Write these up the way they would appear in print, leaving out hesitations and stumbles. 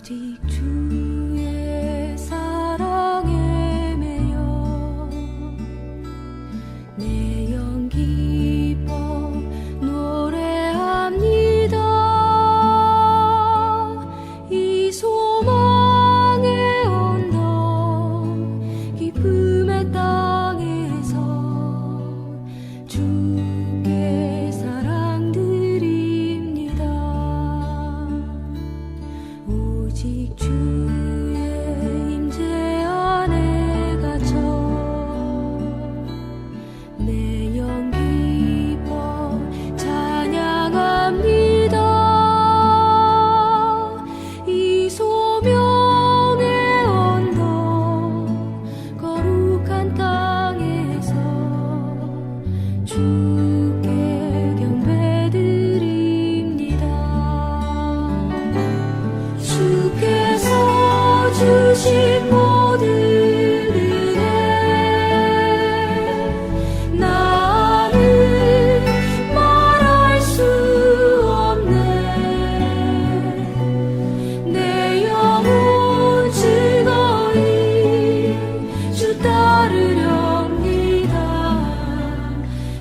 오직 주의 사랑에 매여 내 영 기뻐 노래합니다. 이 소망의 언덕 기쁨의 땅에서 주께 사랑드립니다. 오직 주의 임재 안에 갇혀 내 영 기뻐 찬양합니다. 이 소명의 언덕 거룩한 땅에서 주께 경배드립니다. 주께서 주신 모든 은혜 나는 말할 수 없네. 내 영혼 즐거이 주 따르렵니다.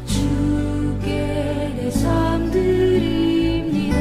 주께 내 삶 드립니다.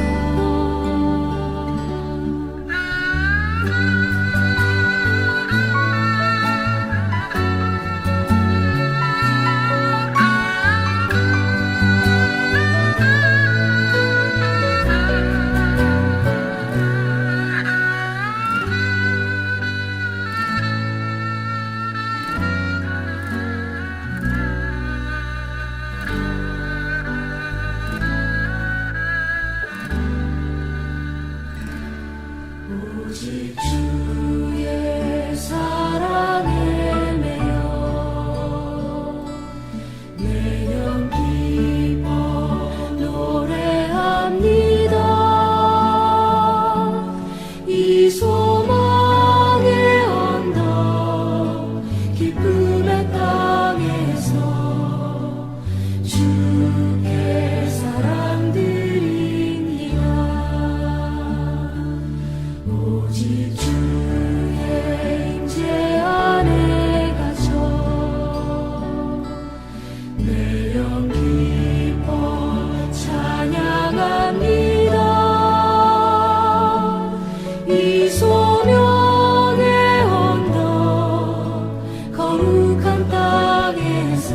오직 주의 사랑에 매여 내 영 기뻐 노래합니다. 이 소망의 언덕 기쁨의 땅에서 주께 사랑드립니다. 오직 주의 임재 안에 갇혀 내 영 기뻐 찬양합니다. 이 소명의 언덕 거룩한 땅에서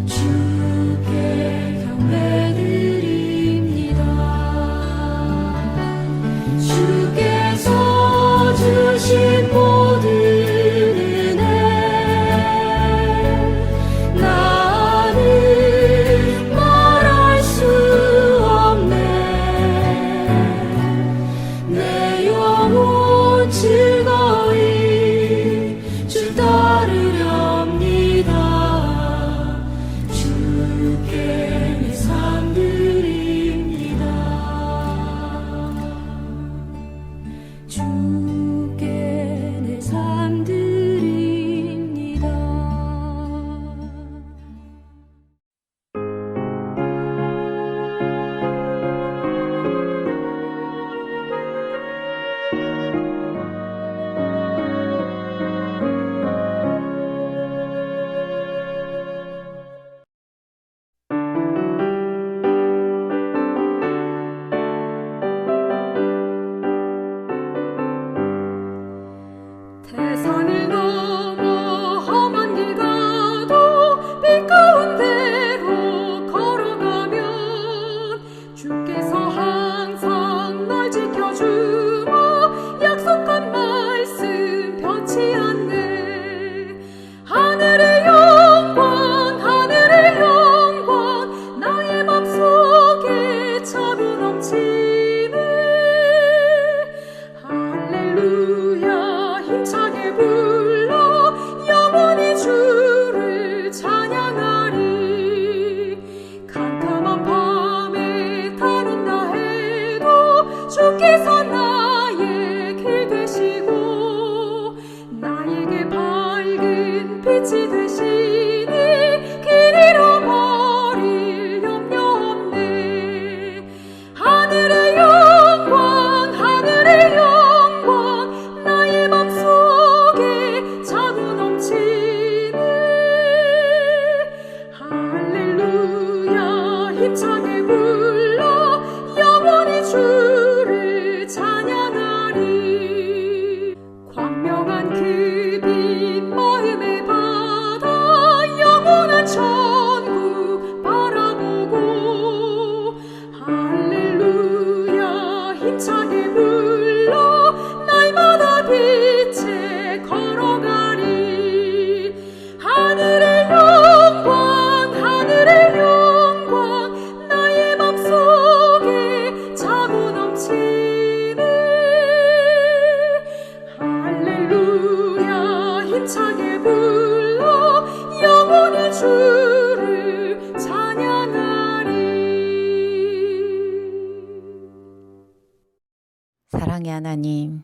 주 사랑의 하나님,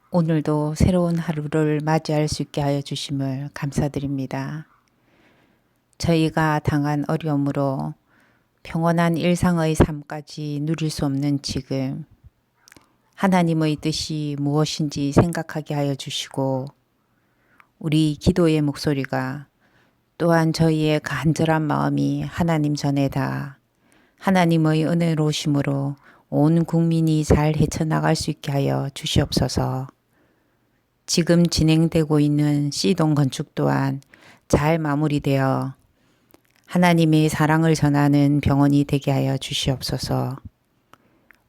오늘도 새로운 하루를 맞이할 수 있게 하여 주심을 감사드립니다. 저희가 당한 어려움으로 평온한 일상의 삶까지 누릴 수 없는 지금, 하나님의 뜻이 무엇인지 생각하게 하여 주시고, 우리 기도의 목소리가 또한 저희의 간절한 마음이 하나님 전에 다 하나님의 은혜로우심으로 온 국민이 잘 헤쳐나갈 수 있게 하여 주시옵소서. 지금 진행되고 있는 C동 건축 또한 잘 마무리되어 하나님의 사랑을 전하는 병원이 되게 하여 주시옵소서.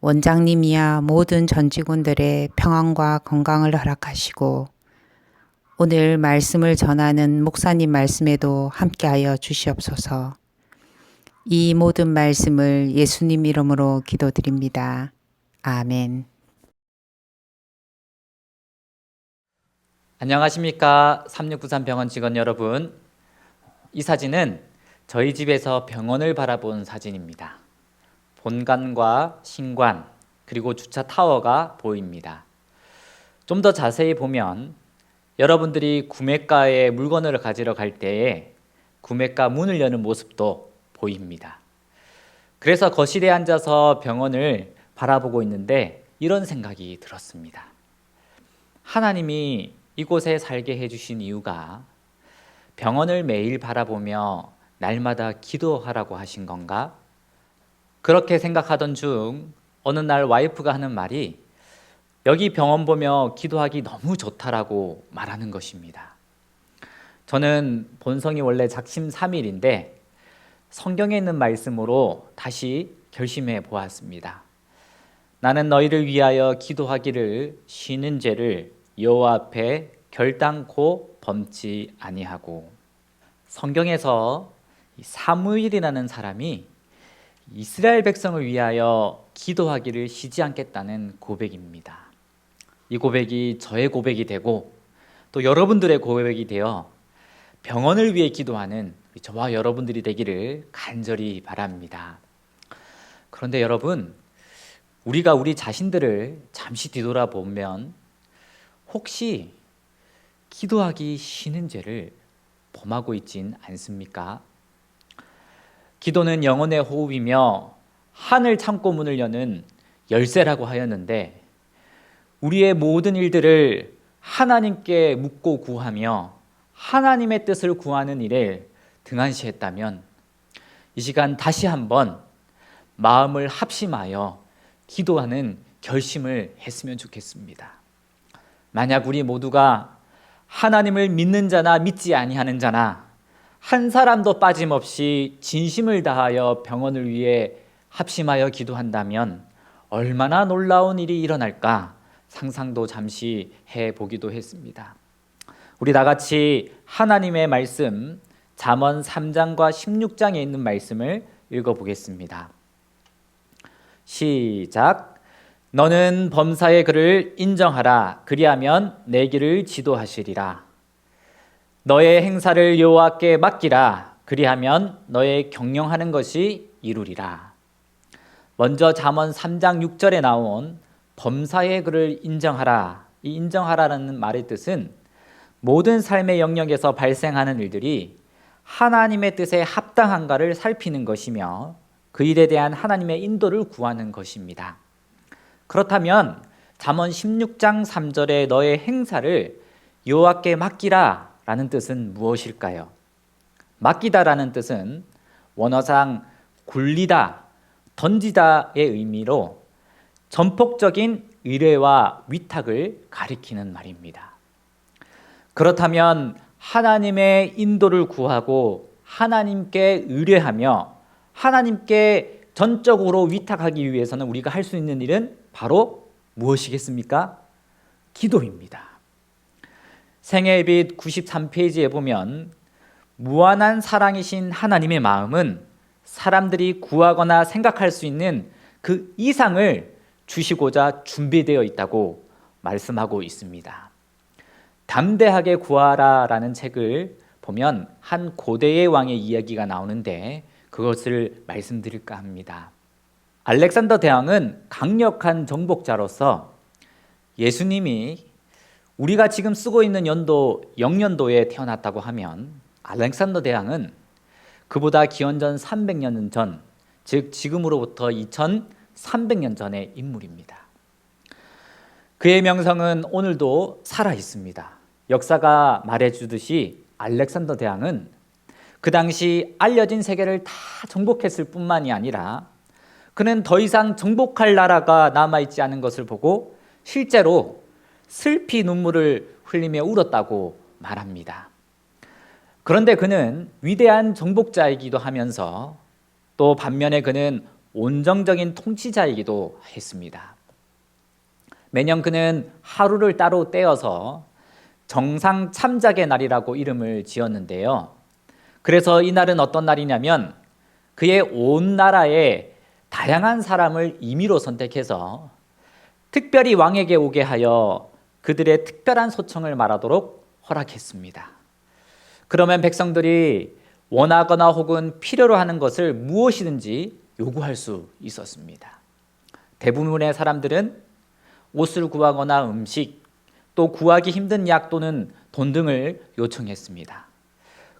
원장님이야 모든 전 직원들의 평안과 건강을 허락하시고 오늘 말씀을 전하는 목사님 말씀에도 함께하여 주시옵소서. 이 모든 말씀을 예수님 이름으로 기도드립니다. 아멘. 안녕하십니까. 3693 병원 직원 여러분. 이 사진은 저희 집에서 병원을 바라본 사진입니다. 본관과 신관 그리고 주차 타워가 보입니다. 좀 더 자세히 보면 여러분들이 구매가에 물건을 가지러 갈 때에 구매가 문을 여는 모습도 보입니다. 그래서 거실에 앉아서 병원을 바라보고 있는데 이런 생각이 들었습니다. 하나님이 이곳에 살게 해주신 이유가 병원을 매일 바라보며 날마다 기도하라고 하신 건가? 그렇게 생각하던 중 어느 날 와이프가 하는 말이 여기 병원 보며 기도하기 너무 좋다라고 말하는 것입니다. 저는 본성이 원래 작심삼일인데 성경에 있는 말씀으로 다시 결심해 보았습니다. 나는 너희를 위하여 기도하기를 쉬는 죄를 여호와 앞에 결단코 범치 아니하고. 성경에서 사무엘이라는 사람이 이스라엘 백성을 위하여 기도하기를 쉬지 않겠다는 고백입니다. 이 고백이 저의 고백이 되고 또 여러분들의 고백이 되어 병원을 위해 기도하는 저와 여러분들이 되기를 간절히 바랍니다. 그런데 여러분, 우리가 우리 자신들을 잠시 뒤돌아보면 혹시 기도하기 쉬는 죄를 범하고 있진 않습니까? 기도는 영혼의 호흡이며 하늘 창고 문을 여는 열쇠라고 하였는데 우리의 모든 일들을 하나님께 묻고 구하며 하나님의 뜻을 구하는 일에 등한시했다면 이 시간 다시 한번 마음을 합심하여 기도하는 결심을 했으면 좋겠습니다. 만약 우리 모두가 하나님을 믿는 자나 믿지 아니하는 자나 한 사람도 빠짐없이 진심을 다하여 병원을 위해 합심하여 기도한다면 얼마나 놀라운 일이 일어날까 상상도 잠시 해보기도 했습니다. 우리 다같이 하나님의 말씀 잠언 3장과 16장에 있는 말씀을 읽어보겠습니다. 시작. 너는 범사의 그를 인정하라. 그리하면 내 길을 지도하시리라. 너의 행사를 여호와께 맡기라. 그리하면 너의 경영하는 것이 이루리라. 먼저 잠언 3장 6절에 나온 범사의 그를 인정하라. 이 인정하라는 말의 뜻은 모든 삶의 영역에서 발생하는 일들이 하나님의 뜻에 합당한가를 살피는 것이며 그 일에 대한 하나님의 인도를 구하는 것입니다. 그렇다면 잠언 16장 3절에 너의 행사를 여호와께 맡기라 라는 뜻은 무엇일까요? 맡기다라는 뜻은 원어상 굴리다, 던지다의 의미로 전폭적인 의뢰와 위탁을 가리키는 말입니다. 그렇다면 하나님의 인도를 구하고 하나님께 의뢰하며 하나님께 전적으로 위탁하기 위해서는 우리가 할 수 있는 일은 바로 무엇이겠습니까? 기도입니다. 생애의 빛 93페이지에 보면 무한한 사랑이신 하나님의 마음은 사람들이 구하거나 생각할 수 있는 그 이상을 주시고자 준비되어 있다고 말씀하고 있습니다. 담대하게 구하라 라는 책을 보면 한 고대의 왕의 이야기가 나오는데 그것을 말씀드릴까 합니다. 알렉산더 대왕은 강력한 정복자로서 예수님이 우리가 지금 쓰고 있는 연도 영년도에 태어났다고 하면 알렉산더 대왕은 그보다 기원전 300년 전, 즉 지금으로부터 2300년 전의 인물입니다. 그의 명성은 오늘도 살아 있습니다. 역사가 말해주듯이 알렉산더 대왕은 그 당시 알려진 세계를 다 정복했을 뿐만이 아니라 그는 더 이상 정복할 나라가 남아있지 않은 것을 보고 실제로 슬피 눈물을 흘리며 울었다고 말합니다. 그런데 그는 위대한 정복자이기도 하면서 또 반면에 그는 온정적인 통치자이기도 했습니다. 매년 그는 하루를 따로 떼어서 정상 참작의 날이라고 이름을 지었는데요. 그래서 이날은 어떤 날이냐면 그의 온 나라에 다양한 사람을 임의로 선택해서 특별히 왕에게 오게 하여 그들의 특별한 소청을 말하도록 허락했습니다. 그러면 백성들이 원하거나 혹은 필요로 하는 것을 무엇이든지 요구할 수 있었습니다. 대부분의 사람들은 옷을 구하거나 음식, 또 구하기 힘든 약 또는 돈 등을 요청했습니다.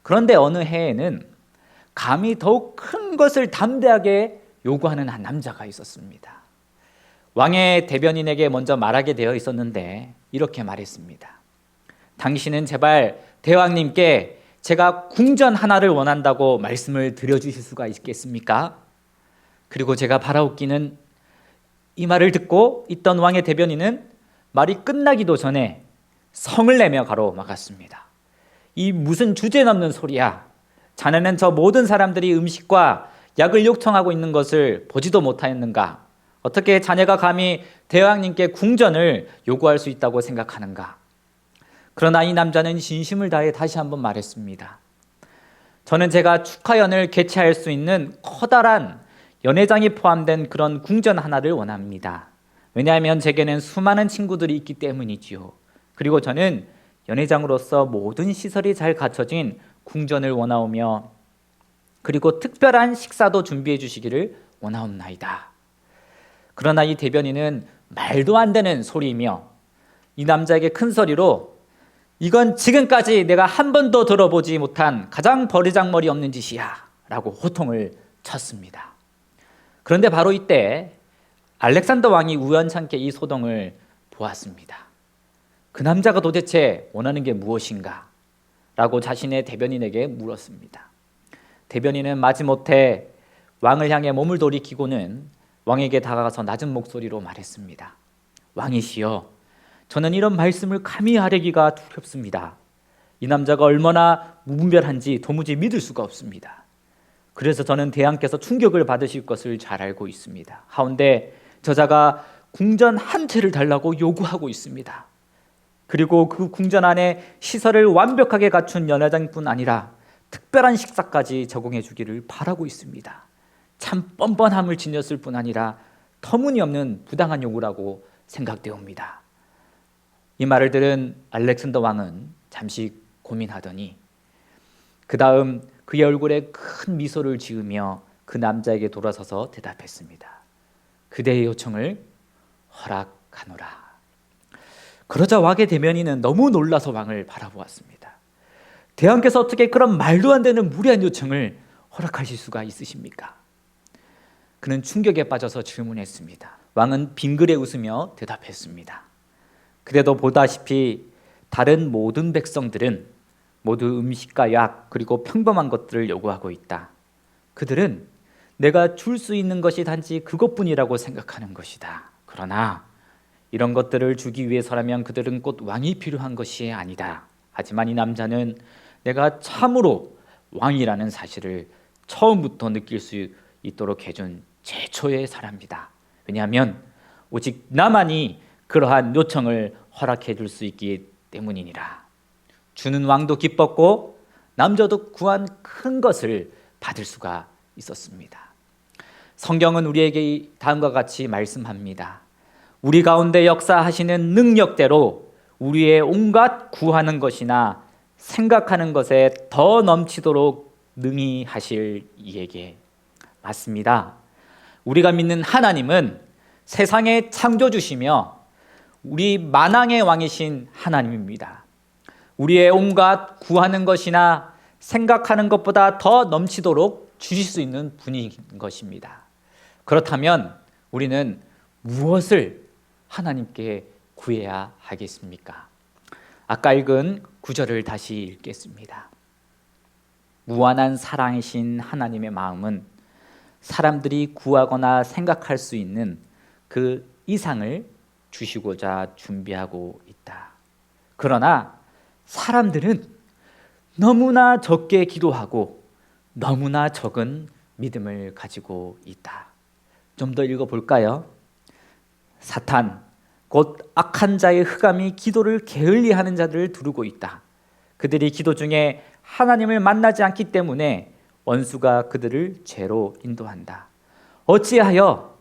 그런데 어느 해에는 감히 더욱 큰 것을 담대하게 요구하는 한 남자가 있었습니다. 왕의 대변인에게 먼저 말하게 되어 있었는데 이렇게 말했습니다. 당신은 제발 대왕님께 제가 궁전 하나를 원한다고 말씀을 드려주실 수가 있겠습니까? 그리고 제가 바라옵기는 이 말을 듣고 있던 왕의 대변인은 말이 끝나기도 전에 성을 내며 가로막았습니다. 이 무슨 주제넘는 소리야. 자네는 저 모든 사람들이 음식과 약을 요청하고 있는 것을 보지도 못하였는가? 어떻게 자네가 감히 대왕님께 궁전을 요구할 수 있다고 생각하는가? 그러나 이 남자는 진심을 다해 다시 한번 말했습니다. 저는 제가 축하연을 개최할 수 있는 커다란 연회장이 포함된 그런 궁전 하나를 원합니다. 왜냐하면 제게는 수많은 친구들이 있기 때문이지요. 그리고 저는 연회장으로서 모든 시설이 잘 갖춰진 궁전을 원하오며 그리고 특별한 식사도 준비해 주시기를 원하옵나이다. 그러나 이 대변인은 말도 안 되는 소리이며 이 남자에게 큰 소리로 이건 지금까지 내가 한 번도 들어보지 못한 가장 버르장머리 없는 짓이야 라고 호통을 쳤습니다. 그런데 바로 이때 알렉산더 왕이 우연찮게 이 소동을 보았습니다. 그 남자가 도대체 원하는 게 무엇인가? 라고 자신의 대변인에게 물었습니다. 대변인은 마지못해 왕을 향해 몸을 돌이키고는 왕에게 다가가서 낮은 목소리로 말했습니다. 왕이시여, 저는 이런 말씀을 감히 하려기가 두렵습니다. 이 남자가 얼마나 무분별한지 도무지 믿을 수가 없습니다. 그래서 저는 대왕께서 충격을 받으실 것을 잘 알고 있습니다. 하운데 저자가 궁전 한 채를 달라고 요구하고 있습니다. 그리고 그 궁전 안에 시설을 완벽하게 갖춘 연회장뿐 아니라 특별한 식사까지 제공해 주기를 바라고 있습니다. 참 뻔뻔함을 지녔을 뿐 아니라 터무니없는 부당한 요구라고 생각되옵니다. 이 말을 들은 알렉산더 왕은 잠시 고민하더니 그 다음 그의 얼굴에 큰 미소를 지으며 그 남자에게 돌아서서 대답했습니다. 그대의 요청을 허락하노라. 그러자 왕의 대변인은 너무 놀라서 왕을 바라보았습니다. 대왕께서 어떻게 그런 말도 안 되는 무례한 요청을 허락하실 수가 있으십니까? 그는 충격에 빠져서 질문했습니다. 왕은 빙그레 웃으며 대답했습니다. 그래도 보다시피 다른 모든 백성들은 모두 음식과 약 그리고 평범한 것들을 요구하고 있다. 그들은 내가 줄 수 있는 것이 단지 그것뿐이라고 생각하는 것이다. 그러나 이런 것들을 주기 위해서라면 그들은 곧 왕이 필요한 것이 아니다. 하지만 이 남자는 내가 참으로 왕이라는 사실을 처음부터 느낄 수 있도록 해준 최초의 사람이다. 왜냐하면 오직 나만이 그러한 요청을 허락해 줄 수 있기 때문이니라. 주는 왕도 기뻤고 남자도 구한 큰 것을 받을 수가 있었습니다. 성경은 우리에게 다음과 같이 말씀합니다. 우리 가운데 역사하시는 능력대로 우리의 온갖 구하는 것이나 생각하는 것에 더 넘치도록 능히 하실 이에게. 맞습니다. 우리가 믿는 하나님은 세상의 창조주시며 우리 만왕의 왕이신 하나님입니다. 우리의 온갖 구하는 것이나 생각하는 것보다 더 넘치도록 주실 수 있는 분인 것입니다. 그렇다면 우리는 무엇을 하나님께 구해야 하겠습니까? 아까 읽은 구절을 다시 읽겠습니다. 무한한 사랑이신 하나님의 마음은 사람들이 구하거나 생각할 수 있는 그 이상을 주시고자 준비하고 있다. 그러나 사람들은 너무나 적게 기도하고 너무나 적은 믿음을 가지고 있다. 좀 더 읽어볼까요? 사탄, 곧 악한 자의 흑암이 기도를 게을리하는 자들을 두르고 있다. 그들이 기도 중에 하나님을 만나지 않기 때문에 원수가 그들을 죄로 인도한다. 어찌하여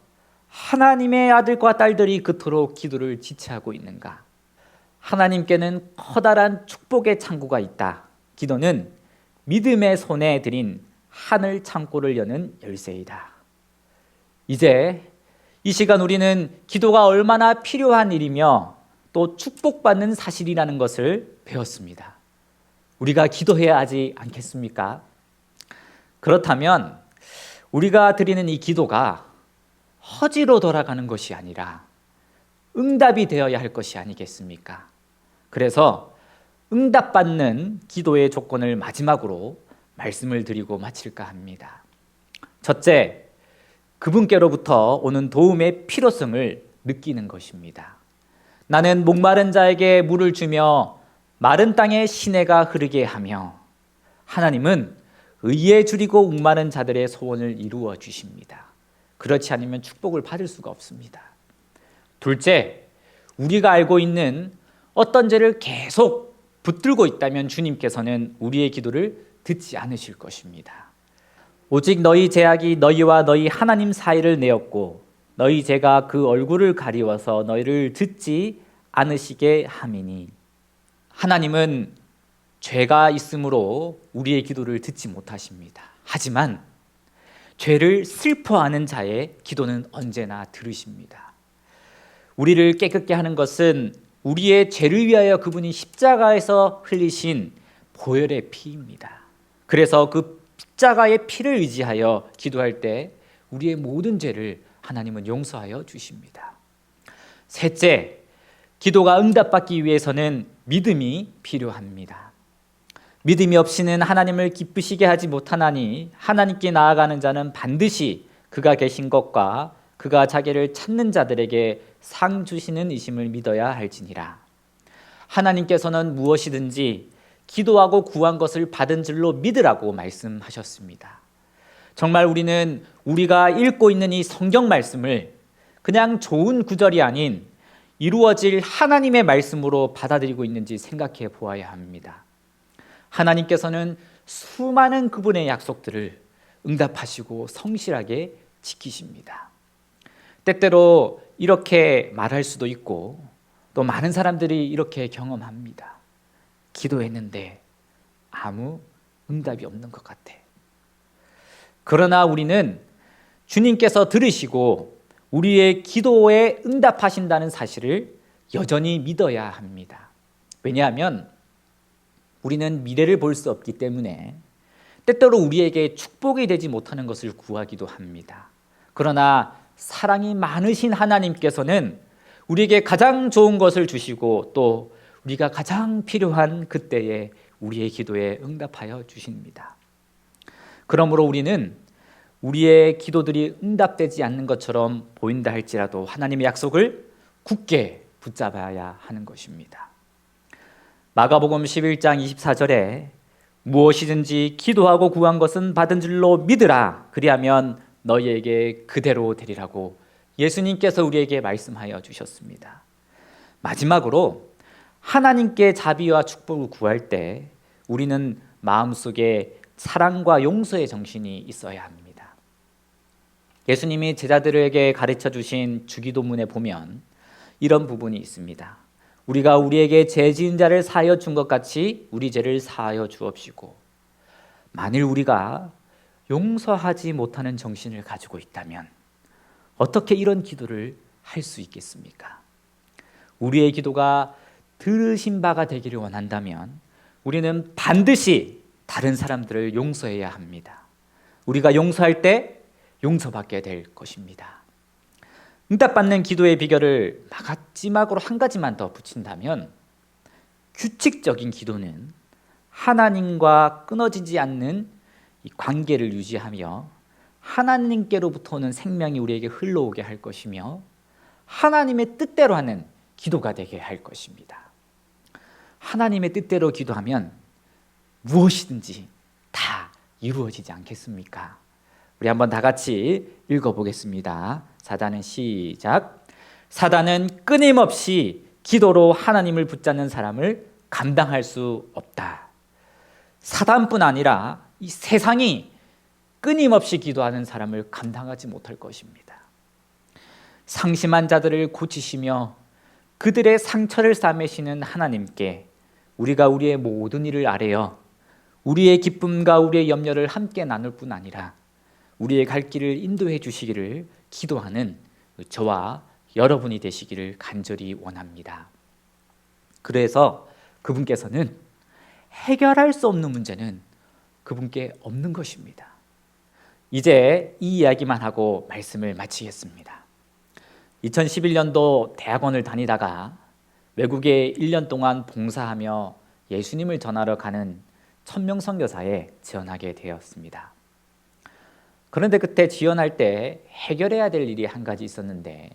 하나님의 아들과 딸들이 그토록 기도를 지체하고 있는가? 하나님께는 커다란 축복의 창고가 있다. 기도는 믿음의 손에 들인 하늘 창고를 여는 열쇠이다. 이제 이 시간 우리는 기도가 얼마나 필요한 일이며 또 축복받는 사실이라는 것을 배웠습니다. 우리가 기도해야 하지 않겠습니까? 그렇다면 우리가 드리는 이 기도가 허지로 돌아가는 것이 아니라 응답이 되어야 할 것이 아니겠습니까? 그래서 응답받는 기도의 조건을 마지막으로 말씀을 드리고 마칠까 합니다. 첫째, 그분께로부터 오는 도움의 필요성을 느끼는 것입니다. 나는 목마른 자에게 물을 주며 마른 땅에 시내가 흐르게 하며, 하나님은 의에 줄이고 목마른 자들의 소원을 이루어 주십니다. 그렇지 않으면 축복을 받을 수가 없습니다. 둘째, 우리가 알고 있는 어떤 죄를 계속 붙들고 있다면 주님께서는 우리의 기도를 듣지 않으실 것입니다. 오직 너희 죄악이 너희와 너희 하나님 사이를 내었고 너희 죄가 그 얼굴을 가리워서 너희를 듣지 않으시게 함이니. 하나님은 죄가 있으므로 우리의 기도를 듣지 못하십니다. 하지만 죄를 슬퍼하는 자의 기도는 언제나 들으십니다. 우리를 깨끗게 하는 것은 우리의 죄를 위하여 그분이 십자가에서 흘리신 보혈의 피입니다. 그래서 그 십자가의 피를 의지하여 기도할 때 우리의 모든 죄를 하나님은 용서하여 주십니다. 셋째, 기도가 응답받기 위해서는 믿음이 필요합니다. 믿음이 없이는 하나님을 기쁘시게 하지 못하나니 하나님께 나아가는 자는 반드시 그가 계신 것과 그가 자기를 찾는 자들에게 상 주시는 이심을 믿어야 할지니라. 하나님께서는 무엇이든지 기도하고 구한 것을 받은 줄로 믿으라고 말씀하셨습니다. 정말 우리는 우리가 읽고 있는 이 성경 말씀을 그냥 좋은 구절이 아닌 이루어질 하나님의 말씀으로 받아들이고 있는지 생각해 보아야 합니다. 하나님께서는 수많은 그분의 약속들을 응답하시고 성실하게 지키십니다. 때때로 이렇게 말할 수도 있고 또 많은 사람들이 이렇게 경험합니다. 기도했는데 아무 응답이 없는 것 같아. 그러나 우리는 주님께서 들으시고 우리의 기도에 응답하신다는 사실을 여전히 믿어야 합니다. 왜냐하면 우리는 미래를 볼 수 없기 때문에 때때로 우리에게 축복이 되지 못하는 것을 구하기도 합니다. 그러나 사랑이 많으신 하나님께서는 우리에게 가장 좋은 것을 주시고 또 우리가 가장 필요한 그때에 우리의 기도에 응답하여 주십니다. 그러므로 우리는 우리의 기도들이 응답되지 않는 것처럼 보인다 할지라도 하나님의 약속을 굳게 붙잡아야 하는 것입니다. 마가복음 11장 24절에 무엇이든지 기도하고 구한 것은 받은 줄로 믿으라. 그리하면 너희에게 그대로 되리라고 예수님께서 우리에게 말씀하여 주셨습니다. 마지막으로 하나님께 자비와 축복을 구할 때 우리는 마음속에 사랑과 용서의 정신이 있어야 합니다. 예수님이 제자들에게 가르쳐 주신 주기도문에 보면 이런 부분이 있습니다. 우리가 우리에게 죄 지은 자를 사하여 준 것 같이 우리 죄를 사하여 주옵시고. 만일 우리가 용서하지 못하는 정신을 가지고 있다면 어떻게 이런 기도를 할 수 있겠습니까? 우리의 기도가 들으신 바가 되기를 원한다면 우리는 반드시 다른 사람들을 용서해야 합니다. 우리가 용서할 때 용서받게 될 것입니다. 응답받는 기도의 비결을 마지막으로 한 가지만 더 붙인다면 규칙적인 기도는 하나님과 끊어지지 않는 이 관계를 유지하며 하나님께로부터 오는 생명이 우리에게 흘러오게 할 것이며 하나님의 뜻대로 하는 기도가 되게 할 것입니다. 하나님의 뜻대로 기도하면 무엇이든지 다 이루어지지 않겠습니까? 우리 한번 다 같이 읽어보겠습니다. 4단은 시작. 사단은 끊임없이 기도로 하나님을 붙잡는 사람을 감당할 수 없다. 사단뿐 아니라 이 세상이 끊임없이 기도하는 사람을 감당하지 못할 것입니다. 상심한 자들을 고치시며 그들의 상처를 싸매시는 하나님께 우리가 우리의 모든 일을 아뢰어 우리의 기쁨과 우리의 염려를 함께 나눌 뿐 아니라 우리의 갈 길을 인도해 주시기를 기도하는 저와 여러분이 되시기를 간절히 원합니다. 그래서 그분께서는 해결할 수 없는 문제는 그분께 없는 것입니다. 이제 이 이야기만 하고 말씀을 마치겠습니다. 2011년도 대학원을 다니다가 외국에 1년 동안 봉사하며 예수님을 전하러 가는 천명 선교사에 지원하게 되었습니다. 그런데 그때 지원할 때 해결해야 될 일이 한 가지 있었는데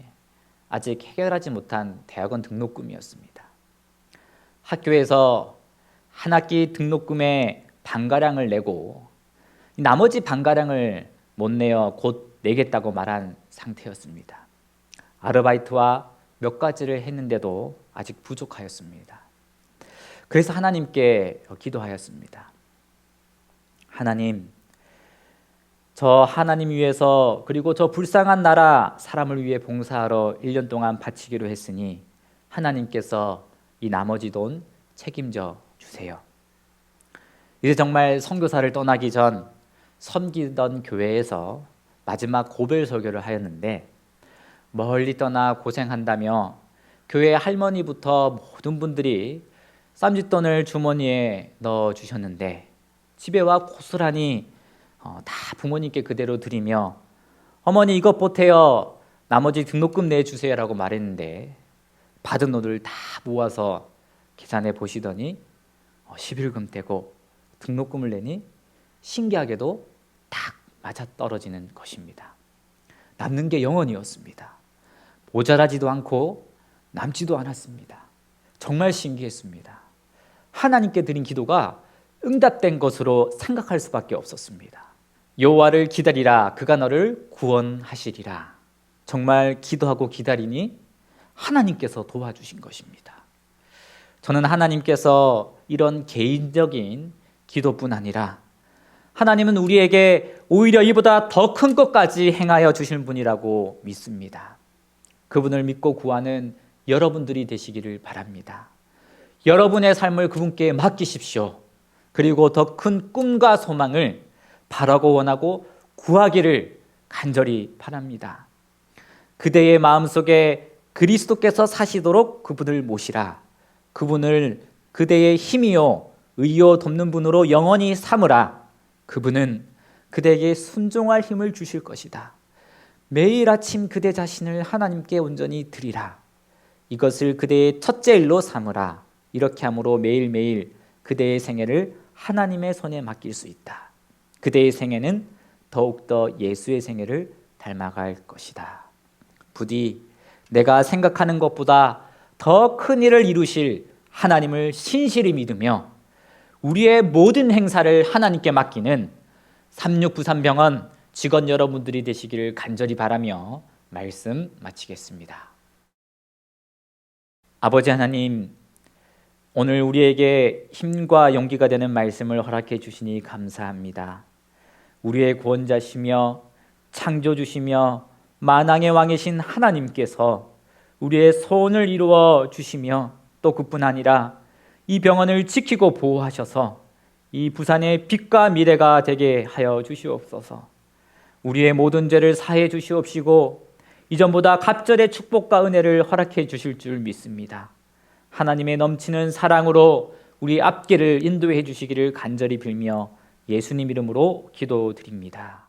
아직 해결하지 못한 대학원 등록금이었습니다. 학교에서 한 학기 등록금의 반가량을 내고 나머지 반가량을 못 내어 곧 내겠다고 말한 상태였습니다. 아르바이트와 몇 가지를 했는데도 아직 부족하였습니다. 그래서 하나님께 기도하였습니다. 하나님, 저 하나님 위해서 그리고 저 불쌍한 나라 사람을 위해 봉사하러 1년 동안 바치기로 했으니 하나님께서 이 나머지 돈 책임져 주세요. 이제 정말 선교사를 떠나기 전 섬기던 교회에서 마지막 고별 설교를 하였는데 멀리 떠나 고생한다며 교회 할머니부터 모든 분들이 쌈짓돈을 주머니에 넣어주셨는데 집에 와 고스란히 다 부모님께 그대로 드리며 어머니 이것 보태요 나머지 등록금 내주세요 라고 말했는데 받은 돈을 다 모아서 계산해 보시더니 11금 떼고 등록금을 내니 신기하게도 딱 맞아떨어지는 것입니다. 남는 게 0원이었습니다. 모자라지도 않고 남지도 않았습니다. 정말 신기했습니다. 하나님께 드린 기도가 응답된 것으로 생각할 수밖에 없었습니다. 여호와를 기다리라 그가 너를 구원하시리라. 정말 기도하고 기다리니 하나님께서 도와주신 것입니다. 저는 하나님께서 이런 개인적인 기도뿐 아니라 하나님은 우리에게 오히려 이보다 더 큰 것까지 행하여 주실 분이라고 믿습니다. 그분을 믿고 구하는 여러분들이 되시기를 바랍니다. 여러분의 삶을 그분께 맡기십시오. 그리고 더 큰 꿈과 소망을 바라고 원하고 구하기를 간절히 바랍니다. 그대의 마음속에 그리스도께서 사시도록 그분을 모시라. 그분을 그대의 힘이요 의요 돕는 분으로 영원히 삼으라. 그분은 그대에게 순종할 힘을 주실 것이다. 매일 아침 그대 자신을 하나님께 온전히 드리라. 이것을 그대의 첫째 일로 삼으라. 이렇게 함으로 매일매일 그대의 생애를 하나님의 손에 맡길 수 있다. 그대의 생애는 더욱더 예수의 생애를 닮아갈 것이다. 부디 내가 생각하는 것보다 더 큰 일을 이루실 하나님을 신실히 믿으며 우리의 모든 행사를 하나님께 맡기는 3693병원 직원 여러분들이 되시기를 간절히 바라며 말씀 마치겠습니다. 아버지 하나님, 오늘 우리에게 힘과 용기가 되는 말씀을 허락해 주시니 감사합니다. 우리의 구원자시며 창조주시며 만왕의 왕이신 하나님께서 우리의 소원을 이루어 주시며 또 그뿐 아니라 이 병원을 지키고 보호하셔서 이 부산의 빛과 미래가 되게 하여 주시옵소서. 우리의 모든 죄를 사해 주시옵시고 이전보다 갑절의 축복과 은혜를 허락해 주실 줄 믿습니다. 하나님의 넘치는 사랑으로 우리 앞길을 인도해 주시기를 간절히 빌며 예수님 이름으로 기도드립니다.